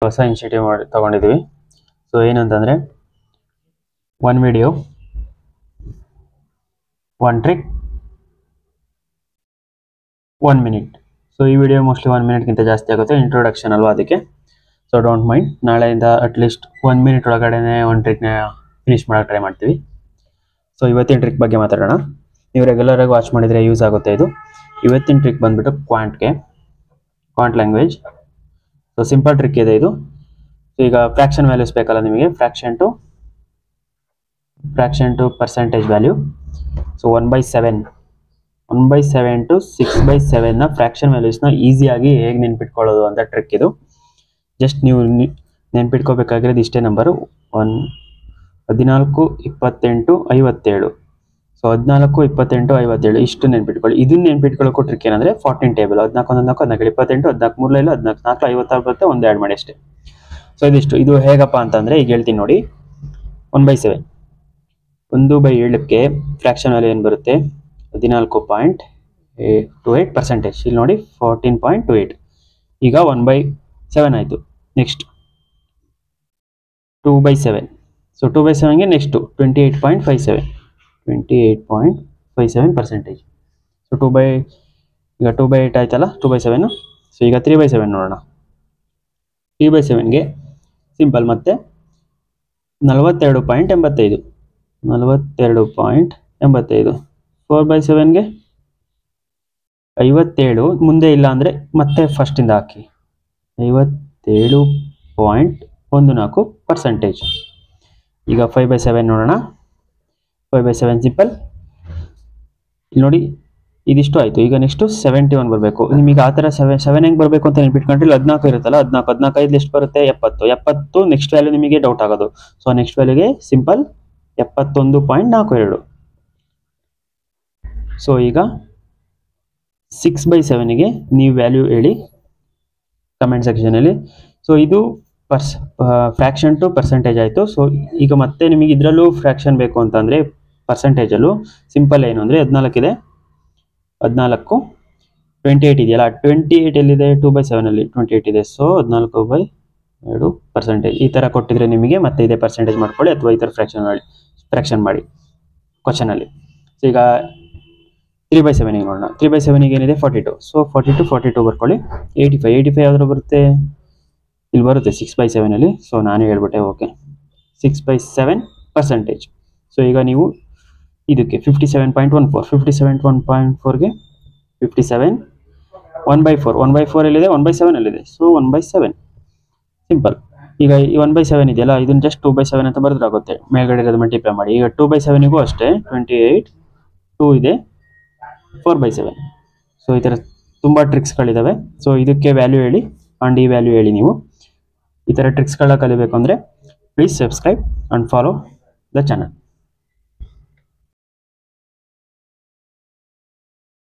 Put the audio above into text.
ಹೊಸ ಇನಿಷಿಯೇಟಿವ್ ತಗೊಂಡಿದ್ದೀವಿ. ಸೊ ಏನಂತಂದರೆ, one video one trick 1 minute. So ಈ ವಿಡಿಯೋ ಮೋಸ್ಟ್ಲಿ 1 ಮಿನಿಟ್ಗಿಂತ ಜಾಸ್ತಿ ಆಗುತ್ತೆ, ಇಂಟ್ರೊಡಕ್ಷನ್ ಅಲ್ವಾ ಅದಕ್ಕೆ. ಸೊ ಡೋಂಟ್ ಮೈಂಡ್, ನಾಳೆಯಿಂದ ಅಟ್ಲೀಸ್ಟ್ 1 ಮಿನಿಟ್ ಒಳಗಡೆ ಒಂದು ಟ್ರಿಕ್ನ ಫಿನಿಶ್ ಮಾಡೋಕ್ಕೆ ಟ್ರೈ ಮಾಡ್ತೀವಿ. ಸೊ ಇವತ್ತಿನ ಟ್ರಿಕ್ ಬಗ್ಗೆ ಮಾತಾಡೋಣ. ನೀವು ರೆಗ್ಯುಲರಾಗಿ ವಾಚ್ ಮಾಡಿದರೆ ಯೂಸ್ ಆಗುತ್ತೆ ಇದು. ಇವತ್ತಿನ ಟ್ರಿಕ್ ಬಂದುಬಿಟ್ಟು quant language. So simple trick ಇದೆ ಇದು. ಸೊ ಈಗ ಫ್ರ್ಯಾಕ್ಷನ್ ವ್ಯಾಲ್ಯೂಸ್ ಬೇಕಲ್ಲ ನಿಮಗೆ, fraction to percentage value. So 1/7 to 6/7ನ ಫ್ರ್ಯಾಕ್ಷನ್ ವ್ಯಾಲ್ಯೂಸ್ನ ಈಸಿಯಾಗಿ ಹೇಗೆ ನೆನ್ಪಿಟ್ಕೊಳ್ಳೋದು ಅಂತ ಟ್ರಿಕ್ ಇದು. ಜಸ್ಟ್ ನೀವು ನೆನ್ಪಿಟ್ಕೋಬೇಕಾಗಿರೋದು ಇಷ್ಟೇ ನಂಬರು, 14, 28, 57. ಸೊ 14, 28, 57 ಇಷ್ಟು ನೆನ್ಪಿಟ್ಕೊಳ್ಳಿ. ಇದನ್ನ ನೆನ್ಪಿಟ್ಕೊಳ್ಳೋಕ್ಕೂ ಟ್ರಿಕ್ ಏನಂದರೆ 14 ಟೇಬಲ್, 14, 14, 14, 28, 14, 3 ಇಲ್ಲ 14, 4, 56 ಬರುತ್ತೆ, ಒಂದು ಆ್ಯಡ್ ಮಾಡಿ ಅಷ್ಟೇ. ಸೊ ಇದಿಷ್ಟು. ಇದು ಹೇಗಪ್ಪ ಅಂತಂದರೆ ಈಗ ಹೇಳ್ತೀನಿ ನೋಡಿ. 1/7 1/7ಕ್ಕೆ ಫ್ರ್ಯಾಕ್ಷನ್ ವ್ಯಾಲ್ಯೂ ಏನು ಬರುತ್ತೆ? 14.28%. ಇಲ್ಲಿ ನೋಡಿ 14.28. ಈಗ 1/7 ಆಯಿತು. ನೆಕ್ಸ್ಟ್ 2/7. ಸೊ 2/7ಗೆ ನೆಕ್ಸ್ಟು 28.57%. ಸೊ ಈಗ 2/8 ಆಯ್ತಲ್ಲ 2/7. ಸೊ ಈಗ 3/7 ನೋಡೋಣ. 3/7ಗೆ ಸಿಂಪಲ್ ಮತ್ತೆ 42.85. 42.85. 4/7ಗೆ 57. ಮುಂದೆ ಇಲ್ಲ ಅಂದರೆ ಮತ್ತೆ ಫಸ್ಟಿಂದ ಹಾಕಿ 57.14%. ಈಗ 5/7 ನೋಡೋಣ. 5/7 ಸಿಂಪಲ್. ಇಲ್ಲಿ ನೋಡಿ ಇದಿಷ್ಟು ಆಯಿತು. ಈಗ ನೆಕ್ಸ್ಟು 71 ಬರಬೇಕು. ನಿಮಗೆ ಆ ಥರ 7 ಹೆಂಗೆ ಬರಬೇಕು ಅಂತ ನೆನ್ಪಿಟ್ಕೊಂಡ್ರೆ 14 ಇರುತ್ತಲ್ಲ, 14 5 ಎಷ್ಟು ಬರುತ್ತೆ? 70. ನೆಕ್ಸ್ಟ್ ವ್ಯಾಲ್ಯೂ ನಿಮಗೆ ಡೌಟ್ ಆಗೋದು. ಸೊ ನೆಕ್ಸ್ಟ್ ವ್ಯಾಲ್ಯೂಗೆ ಸಿಂಪಲ್ 71.42. ಸೊ ಈಗ 6/7ಗೆ ನೀವು ವ್ಯಾಲ್ಯೂ ಹೇಳಿ ಕಮೆಂಟ್ ಸೆಕ್ಷನಲ್ಲಿ. ಸೊ ಇದು ಫ್ರ್ಯಾಕ್ಷನ್ ಟು ಪರ್ಸೆಂಟೇಜ್ ಆಯಿತು. ಸೊ ಈಗ ಮತ್ತೆ ನಿಮಗೆ ಇದರಲ್ಲೂ ಫ್ರ್ಯಾಕ್ಷನ್ ಬೇಕು ಅಂತಂದರೆ ಪರ್ಸೆಂಟೇಜಲ್ಲೂ ಸಿಂಪಲ್ ಏನು ಅಂದರೆ 14 ಇದೆ, 14, 28 ಇದೆಯಲ್ಲ, 28 ಎಲ್ಲಿದೆ? 2/7ಅಲ್ಲಿ 28 ಇದೆ. ಸೊ 14/2%. ಈ ಥರ ಕೊಟ್ಟಿದ್ರೆ ನಿಮಗೆ ಮತ್ತೆ ಇದೇ ಪರ್ಸೆಂಟೇಜ್ ಮಾಡ್ಕೊಳ್ಳಿ, ಅಥವಾ ಈ ಥರ ಫ್ರ್ಯಾಕ್ಷನ್ ಮಾಡಿ ಕ್ವಶನಲ್ಲಿ. ಸೊ ಈಗ 3/7ಗೆ ನೋಡೋಣ. 3/7ಗೆ ಏನಿದೆ? 42. ಸೊ 42 ಬರ್ಕೊಳ್ಳಿ. 85 ಯಾವ್ದಾದ್ರು ಬರುತ್ತೆ? ಇಲ್ಲಿ ಬರುತ್ತೆ 6/7ಅಲ್ಲಿ. ಸೊ ನಾನೇ ಹೇಳ್ಬಿಟ್ಟೆ, ಓಕೆ 6/7%. ಸೊ ಈಗ ನೀವು ಇದಕ್ಕೆ 57.14, 57.14ಗೆ 57, 1/4 ಎಲ್ಲಿದೆ? 1/7 ಸೊ 1/7 ಸಿಂಪಲ್. ಈಗ ಈ 1/7 ಇದೆಯಲ್ಲ, ಇದನ್ನು ಜಸ್ಟ್ 2/7 ಅಂತ ಬರೆದ್ರಾಗುತ್ತೆ, ಮೇಲ್ಗಡೆ ಇರೋದು ಮಲ್ಟಿಪ್ಲೈ ಮಾಡಿ. ಈಗ 2/7ಗೂ ಅಷ್ಟೇ 28, 2 ಇದೆ, 4/7. ಸೊ ಈ ಥರ ತುಂಬ ಟ್ರಿಕ್ಸ್ಗಳಿದ್ದಾವೆ. ಸೊ ಇದಕ್ಕೆ ವ್ಯಾಲ್ಯೂ ಹೇಳಿ ಆ್ಯಂಡ್ ಈ ವ್ಯಾಲ್ಯೂ ಹೇಳಿ. ನೀವು ಈ ಥರ ಟ್ರಿಕ್ಸ್ಗಳನ್ನ ಕಲಿಬೇಕು ಅಂದರೆ please subscribe and follow the channel.